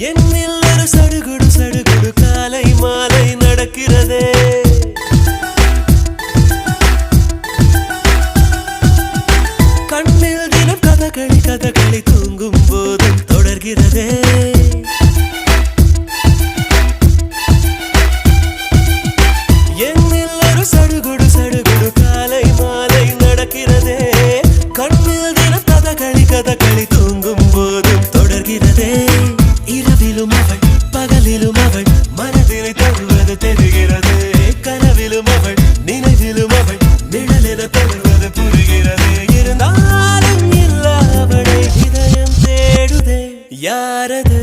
என்னில் ஒரு சடுகுடு சடுகுடு காலை மாலை நடக்கிறதே கண்ணில் தினம் கதகளி கதகளி தூங்கும் போதும் தொடர்கிறதே என்னில் ஒரு சடுகுடு சடுகுடு காலை மாலை நடக்கிறதே கண்ணில் தினம் கதகளி கதகளி தூங்கும் போதும் தொடர்கிறதே இரவிலும் அவள் பகலிலும் அவள் மனதினை தருவது தெரிகிறது கனவிலும் அவள் நினைவிலும் அவள் நிழலென தருவது புரிகிறது இருந்தாலும் இல்ல அவளை இதயம் தேடுதே யாரது